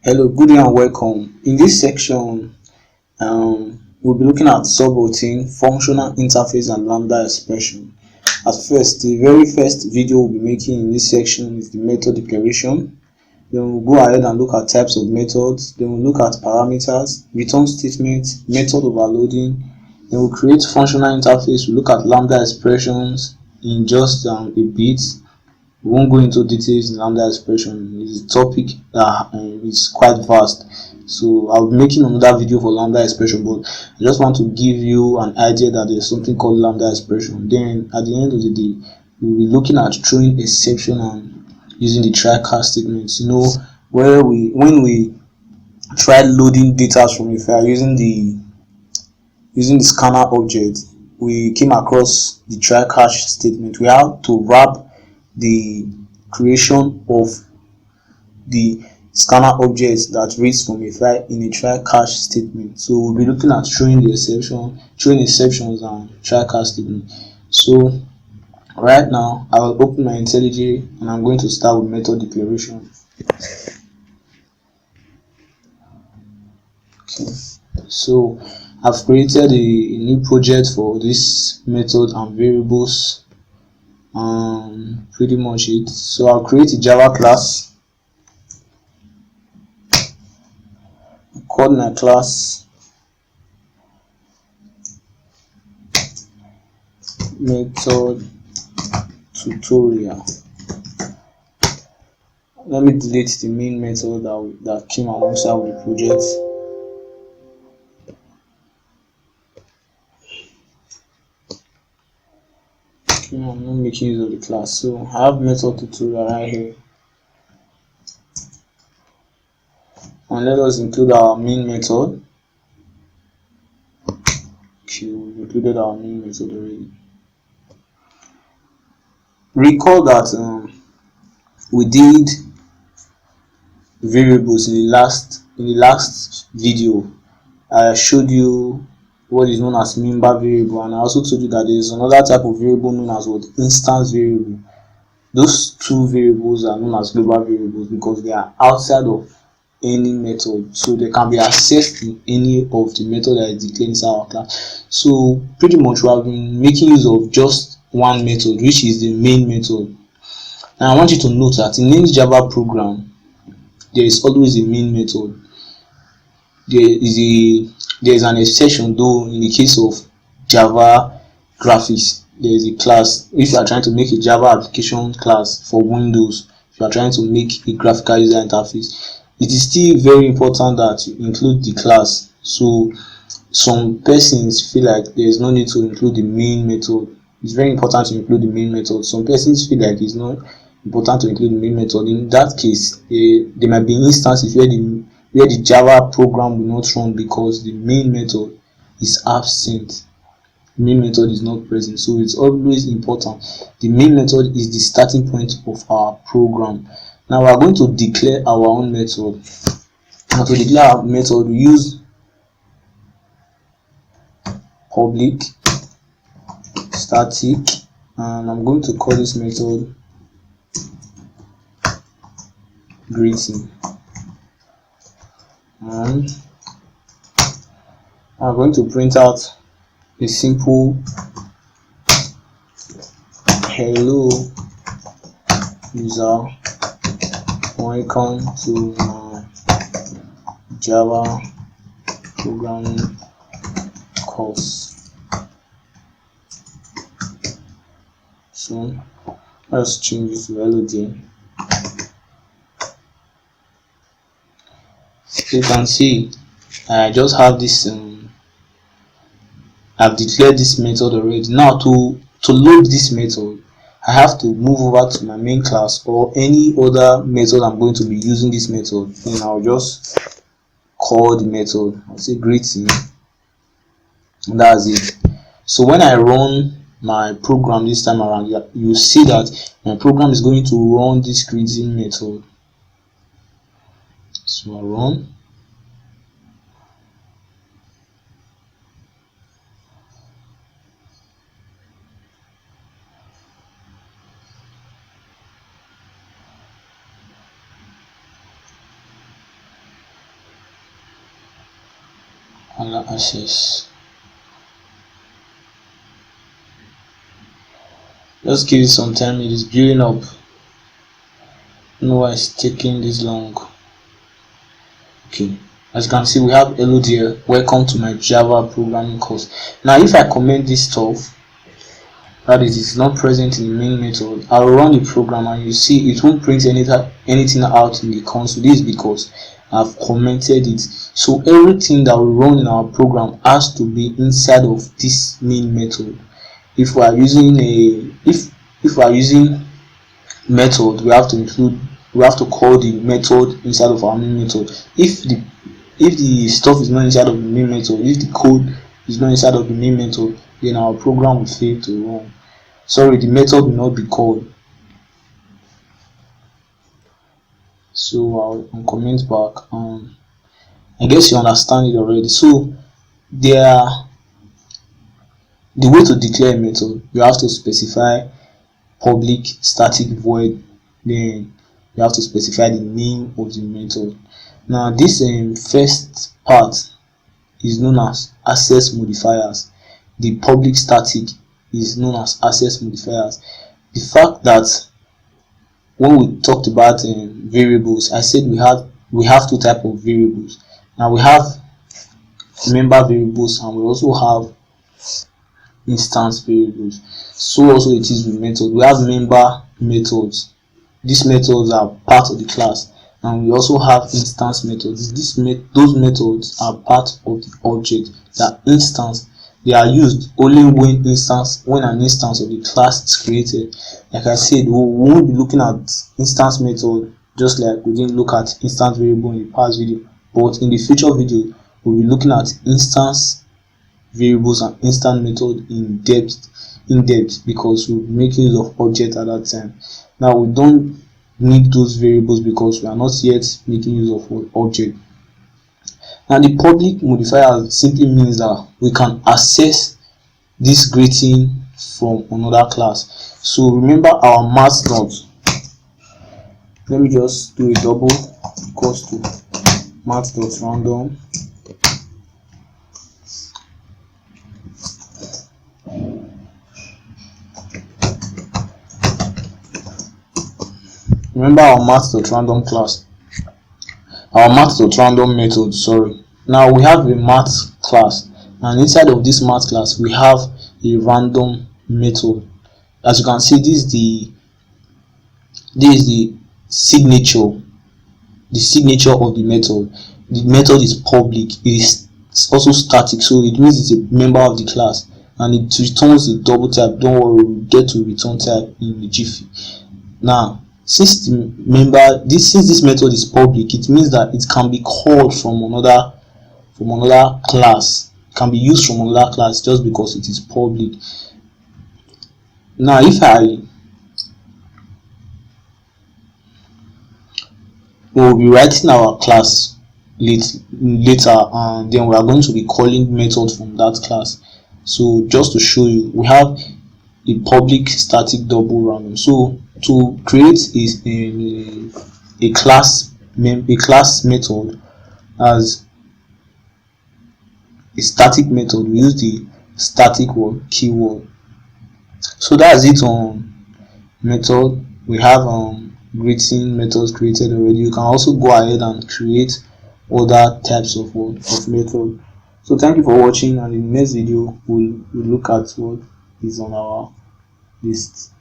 Hello, good day and welcome. In this section, we'll be looking at subroutine, functional interface, and lambda expression. At first, the very first video we'll be making in this section is the method declaration. Then we'll go ahead and look at types of methods. Then we'll look at parameters, return statement, method overloading. Then we'll create functional interface. We'll look at lambda expressions in just a bit. We won't go into details in lambda expression. It's a topic that is quite vast, so I'll be making another video for lambda expression, but I just want to give you an idea that there's something called lambda expression. Then at the end of the day, we'll be looking at throwing exception and using the try catch statements. Where when we tried loading data from a file using the scanner object, we came across the try catch statement. We have to wrap the creation of the scanner objects that reads from a file in a try catch statement. So we'll be looking at throwing exceptions and try catch statement. So right now I will open my IntelliJ and I'm going to start with method declaration. Okay, so I've created a new project for this method and variables. Pretty much it. So I'll create a Java class, call my class method tutorial. Let me delete the main method that came alongside with the project. I'm not making use of the class, so I have method tutorial right here, and let us include our main method. Okay, we've included our main method already. Recall that we did variables in the last video. I showed you what is known as member variable, and I also told you that there is another type of variable known as what instance variable. Those two variables are known as global variables because they are outside of any method, so they can be accessed in any of the method that is declared inside our class. So pretty much we have been making use of just one method, which is the main method. And I want you to note that in any Java program there is always a main method. There is an exception though. In the case of Java graphics, there is a class. If you are trying to make a Java application class for Windows, if you are trying to make a graphical user interface, it is still very important that you include the class. So some persons feel like there is no need to include the main method. It's very important to include the main method. Some persons feel like it's not important to include the main method. In that case, there might be instances where the Java program will not run because the main method is absent. The main method is not present. So it's always important. The main method is the starting point of our program. Now we are going to declare our own method. Now to declare our method, we use public static, and I'm going to call this method greeting, and I'm going to print out a simple hello user, welcome to my Java programming course. So let's change it to hello there. You can see I just have this I've declared this method already. Now to load this method, I have to move over to my main class or any other method I'm going to be using this method. Then I'll just call the method. I'll say greeting, and that's it. So when I run my program this time around, you see that my program is going to run this greeting method. So I run. allow access. Just give it some time, it is building up. I don't know why it's taking this long. Okay, as you can see, we have hello there, welcome to my Java programming course. Now if I comment this stuff, that is, it's not present in the main method, I'll run the program and you see it won't print anything out in the console. This is because I've commented it. So everything that we run in our program has to be inside of this main method. If we are using if we are using method, we have to call the method inside of our main method. If the stuff is not inside of the main method, if the code is not inside of the main method, then our program will fail to run. Sorry, the method will not be called. So I'll comment back. I guess you understand it already. So the way to declare a method, you have to specify public static void, then you have to specify the name of the method. Now this first part is known as access modifiers. The public static is known as access modifiers. The fact that when we talked about variables, I said we have two types of variables. Now we have member variables and we also have instance variables. So also it is with methods. We have member methods. These methods are part of the class, and we also have instance methods. Those methods are part of the object. That instance, they are used only when an instance of the class is created. Like I said, we won't be looking at instance method just like we didn't look at instance variable in the past video, but in the future video we'll be looking at instance variables and instance method in depth because we'll be making use of object at that time. Now we don't need those variables because we are not yet making use of object. Now the public modifier simply means that we can access this greeting from another class. So remember our math dot. Let me just do a double equals to math dot random. Remember our math.random class, our math.random method, sorry. Now we have a math class, and inside of this math class we have a random method. As you can see, this is the signature of the method. The method is public, it is also static, so it means it's a member of the class, and it returns the double type. Don't worry, we'll get to return type in the jiffy. Now since this method is public, it means that it can be called from another class. It can be used from another class just because it is public. Now we'll be writing our class later, and then we are going to be calling methods from that class. So just to show you, we have a public static double random. So to create a class method as a static method, we use the static keyword. So that's it on method. We have greeting methods created already. You can also go ahead and create other types of method. So thank you for watching, and in the next video we'll look at what is on our list.